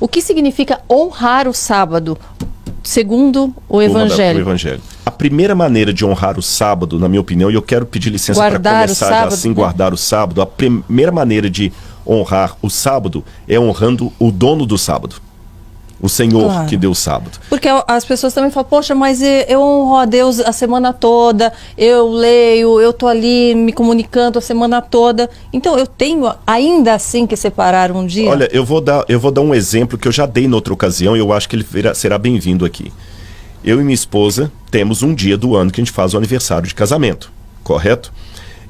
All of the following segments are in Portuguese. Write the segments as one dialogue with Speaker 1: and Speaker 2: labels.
Speaker 1: O que significa honrar o sábado, segundo o Evangelho?
Speaker 2: O Evangelho. A primeira maneira de honrar o sábado, na minha opinião, e eu quero pedir licença para começar já assim, guardar o sábado, a primeira maneira de honrar o sábado é honrando o dono do sábado. O Senhor que deu o sábado.
Speaker 1: Porque as pessoas também falam, poxa, mas eu honro a Deus a semana toda, eu leio, eu tô ali me comunicando a semana toda. Então eu tenho ainda assim que separar um dia?
Speaker 2: Olha, eu vou dar um exemplo que eu já dei em outra ocasião e eu acho que ele será bem-vindo aqui. Eu e minha esposa temos um dia do ano que a gente faz o aniversário de casamento, correto?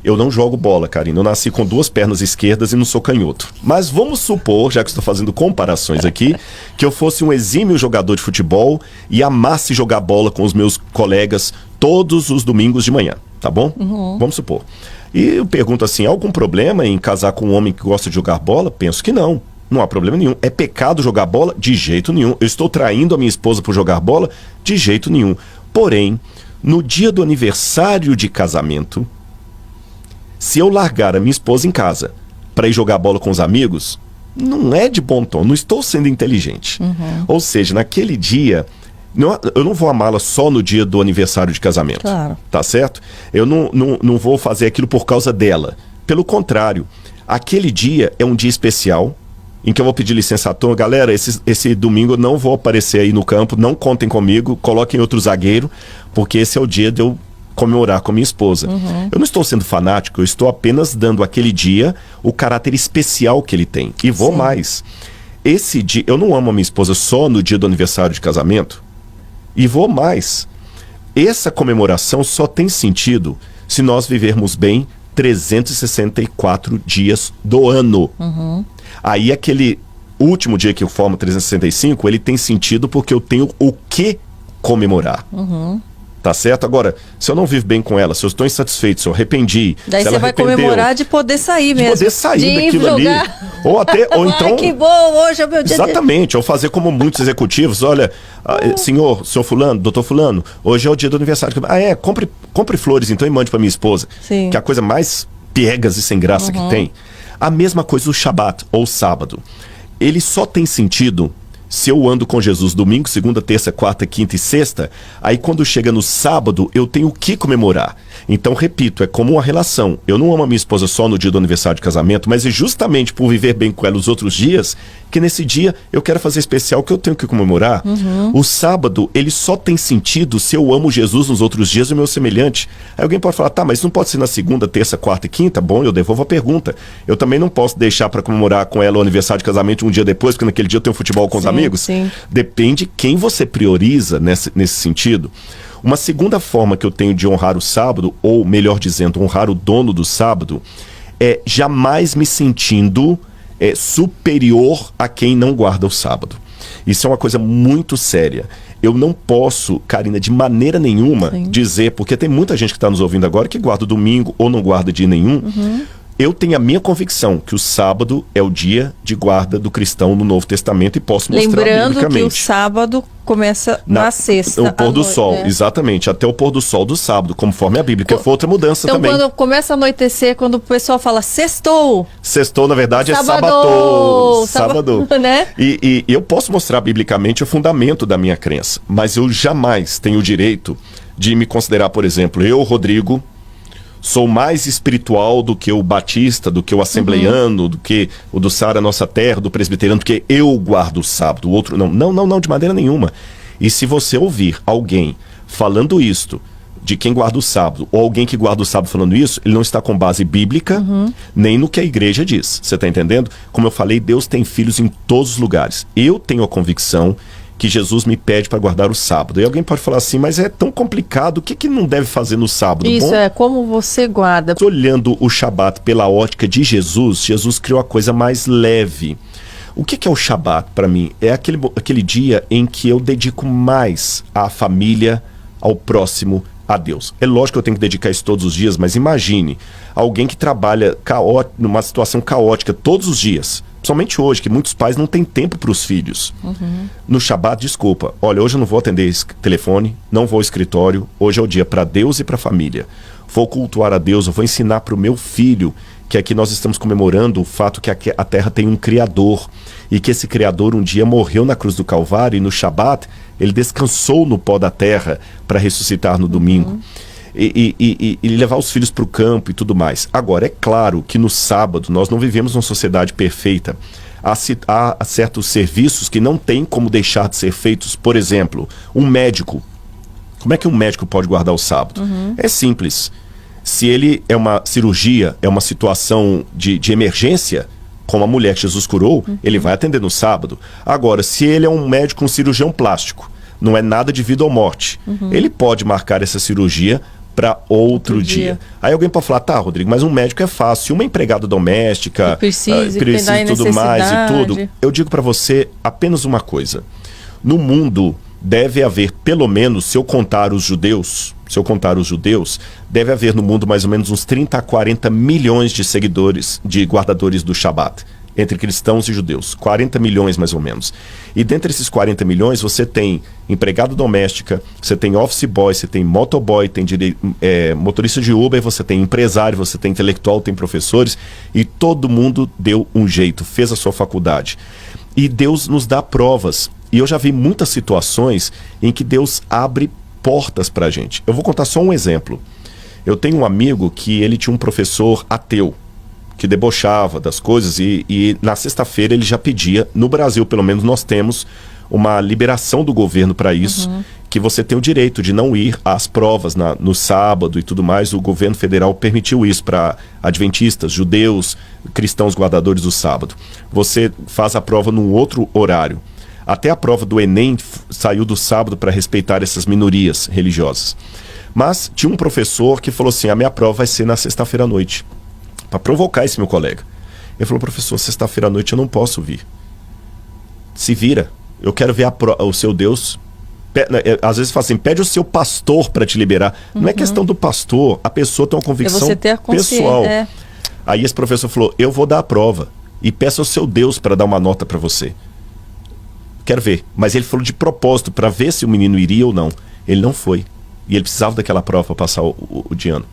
Speaker 2: Eu não jogo bola, Karina. Eu nasci com 2 pernas esquerdas e não sou canhoto. Mas vamos supor, já que estou fazendo comparações aqui, que eu fosse um exímio jogador de futebol e amasse jogar bola com os meus colegas todos os domingos de manhã, tá bom? Vamos supor. E eu pergunto assim, há algum problema em casar com um homem que gosta de jogar bola? Penso que não. Não há problema nenhum. É pecado jogar bola? De jeito nenhum. Eu estou traindo a minha esposa por jogar bola? De jeito nenhum. Porém, no dia do aniversário de casamento, se eu largar a minha esposa em casa para ir jogar bola com os amigos, não é de bom tom, não estou sendo inteligente. Ou seja, naquele dia, eu não vou amá-la só no dia do aniversário de casamento.
Speaker 1: Claro.
Speaker 2: Tá certo? Eu não vou fazer aquilo por causa dela. Pelo contrário, aquele dia é um dia especial em que eu vou pedir licença à turma. Galera, esse domingo eu não vou aparecer aí no campo, não contem comigo, coloquem outro zagueiro, porque esse é o dia de eu comemorar com a minha esposa. Eu não estou sendo fanático, eu estou apenas dando àquele dia o caráter especial que ele tem. E vou mais. Esse dia, eu não amo a minha esposa só no dia do aniversário de casamento. E vou mais. Essa comemoração só tem sentido se nós vivermos bem 364 dias do ano. Aí aquele último dia que eu formo 365, ele tem sentido porque eu tenho o que comemorar. Tá certo? Agora, se eu não vivo bem com ela, se eu estou insatisfeito, se eu arrependi,
Speaker 1: daí
Speaker 2: se ela
Speaker 1: você vai comemorar de poder sair mesmo.
Speaker 2: De poder sair daquilo ali. Ou então...
Speaker 1: Ai, que bom, hoje é o meu dia.
Speaker 2: Exatamente, ou fazer como muitos executivos, olha, senhor fulano, doutor fulano, hoje é o dia do aniversário. Compre flores então e mande para minha esposa.
Speaker 1: Sim.
Speaker 2: Que é a coisa mais piegas e sem graça que tem. A mesma coisa o Shabat, ou sábado. Ele só tem sentido se eu ando com Jesus domingo, segunda, terça, quarta, quinta e sexta, aí quando chega no sábado, eu tenho o que comemorar. Então, repito, é como uma relação. Eu não amo a minha esposa só no dia do aniversário de casamento, mas é justamente por viver bem com ela os outros dias, que nesse dia eu quero fazer especial que eu tenho que comemorar. O sábado, ele só tem sentido se eu amo Jesus nos outros dias e o meu semelhante. Aí alguém pode falar, tá, mas não pode ser na segunda, terça, quarta e quinta? Bom, eu devolvo a pergunta. Eu também não posso deixar para comemorar com ela o aniversário de casamento um dia depois, porque naquele dia eu tenho futebol com os amigos.
Speaker 1: Sim.
Speaker 2: Depende quem você prioriza nesse sentido. Uma segunda forma que eu tenho de honrar o sábado, ou melhor dizendo, honrar o dono do sábado, é jamais me sentindo superior a quem não guarda o sábado. Isso é uma coisa muito séria. Eu não posso, Karina, de maneira nenhuma dizer, porque tem muita gente que está nos ouvindo agora que guarda o domingo ou não guarda dia nenhum. Eu tenho a minha convicção que o sábado é o dia de guarda do cristão no Novo Testamento e posso mostrar biblicamente.
Speaker 1: Lembrando que o sábado começa na sexta.
Speaker 2: O pôr do sol, exatamente, até o pôr do sol do sábado, conforme a Bíblia, que foi outra mudança
Speaker 1: então,
Speaker 2: também.
Speaker 1: Então quando começa a anoitecer, quando o pessoal fala sextou.
Speaker 2: Sextou, na verdade, é sábado.
Speaker 1: Né?
Speaker 2: E eu posso mostrar biblicamente o fundamento da minha crença, mas eu jamais tenho o direito de me considerar, por exemplo, eu, Rodrigo, sou mais espiritual do que o batista, do que o assembleiano, do que o do Sara Nossa Terra, do presbiteriano, porque eu guardo o sábado, o outro não. Não, de maneira nenhuma. E se você ouvir alguém falando isto, de quem guarda o sábado, ou alguém que guarda o sábado falando isso, ele não está com base bíblica, nem no que a igreja diz. Você está entendendo? Como eu falei, Deus tem filhos em todos os lugares. Eu tenho a convicção que Jesus me pede para guardar o sábado. E alguém pode falar assim, mas é tão complicado, o que não deve fazer no sábado?
Speaker 1: Isso.
Speaker 2: Bom,
Speaker 1: como você guarda.
Speaker 2: Olhando o Shabat pela ótica de Jesus, Jesus criou a coisa mais leve. O que é o Shabat para mim? É aquele dia em que eu dedico mais à família, ao próximo, a Deus. É lógico que eu tenho que dedicar isso todos os dias, mas imagine alguém que trabalha numa situação caótica todos os dias. Principalmente hoje, que muitos pais não têm tempo para os filhos. No Shabat, desculpa, olha, hoje eu não vou atender esse telefone, não vou ao escritório, hoje é o dia para Deus e para a família. Vou cultuar a Deus, eu vou ensinar para o meu filho que aqui nós estamos comemorando o fato que a Terra tem um Criador, e que esse Criador um dia morreu na cruz do Calvário, e no Shabat ele descansou no pó da terra para ressuscitar no domingo. E levar os filhos para o campo e tudo mais. Agora, é claro que no sábado nós não vivemos numa sociedade perfeita. Há certos serviços que não tem como deixar de ser feitos. Por exemplo, um médico. Como é que um médico pode guardar o sábado? É simples. Se ele é uma cirurgia, é uma situação de emergência, como a mulher que Jesus curou, ele vai atender no sábado. Agora, se ele é um médico, um cirurgião plástico, não é nada de vida ou morte, ele pode marcar essa cirurgia para outro dia. Aí alguém pode falar, tá, Rodrigo, mas um médico é fácil, uma empregada doméstica, precisa tudo mais e tudo. Eu digo para você apenas uma coisa. No mundo deve haver, pelo menos, se eu contar os judeus, deve haver no mundo mais ou menos uns 30 a 40 milhões de seguidores, de guardadores do Shabat, entre cristãos e judeus. 40 milhões mais ou menos. E dentre esses 40 milhões, você tem empregada doméstica, você tem office boy, você tem motoboy, tem motorista de Uber, você tem empresário, você tem intelectual, tem professores, e todo mundo deu um jeito, fez a sua faculdade. E Deus nos dá provas. E eu já vi muitas situações em que Deus abre portas pra gente. Eu vou contar só um exemplo. Eu tenho um amigo que ele tinha um professor ateu, que debochava das coisas, e na sexta-feira ele já pedia, no Brasil pelo menos nós temos uma liberação do governo para isso, que você tem o direito de não ir às provas no sábado e tudo mais. O governo federal permitiu isso para adventistas, judeus, cristãos guardadores do sábado. Você faz a prova num outro horário. Até a prova do Enem saiu do sábado para respeitar essas minorias religiosas. Mas tinha um professor que falou assim, a minha prova vai ser na sexta-feira à noite, para provocar esse meu colega. Ele falou, professor, sexta-feira à noite eu não posso vir. Se vira, eu quero ver o seu Deus. Às vezes fala assim, pede o seu pastor para te liberar. Não é questão do pastor, a pessoa tem uma convicção pessoal. Aí esse professor falou, eu vou dar a prova e peço ao seu Deus para dar uma nota para você. Quero ver. Mas ele falou de propósito, para ver se o menino iria ou não. Ele não foi. E ele precisava daquela prova para passar o de ano.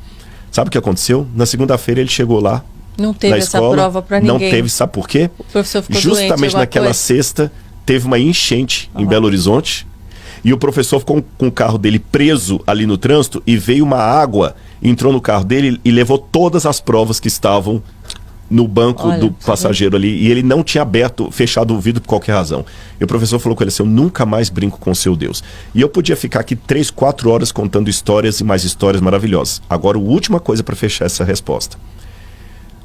Speaker 2: Sabe o que aconteceu? Na segunda-feira ele chegou lá,
Speaker 1: não teve essa prova para ninguém.
Speaker 2: Não teve, sabe por quê?
Speaker 1: O professor ficou
Speaker 2: justamente
Speaker 1: doente,
Speaker 2: naquela sexta, teve uma enchente em Belo Horizonte, e o professor ficou com o carro dele preso ali no trânsito, e veio uma água, entrou no carro dele e levou todas as provas que estavam no banco do passageiro ali, e ele não tinha fechado o vidro por qualquer razão. E o professor falou com ele assim, eu nunca mais brinco com o seu Deus. E eu podia ficar aqui 3, 4 horas contando histórias e mais histórias maravilhosas. Agora, a última coisa para fechar essa resposta.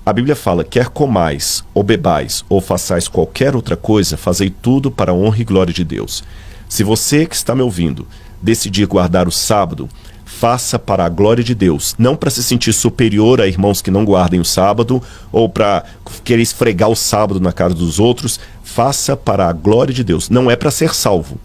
Speaker 2: A Bíblia fala, quer comais, ou bebais, ou façais qualquer outra coisa, fazei tudo para a honra e glória de Deus. Se você que está me ouvindo decidir guardar o sábado, faça para a glória de Deus, não para se sentir superior a irmãos que não guardem o sábado, ou para querer esfregar o sábado na cara dos outros. Faça para a glória de Deus, não é para ser salvo.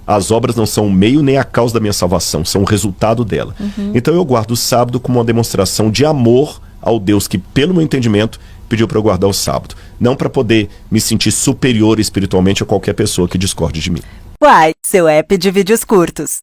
Speaker 2: As obras não são o meio nem a causa da minha salvação, são o resultado dela. Então eu guardo o sábado como uma demonstração de amor ao Deus que, pelo meu entendimento, pediu para eu guardar o sábado, não para poder me sentir superior espiritualmente a qualquer pessoa que discorde de mim.
Speaker 3: Uai, seu app de vídeos curtos.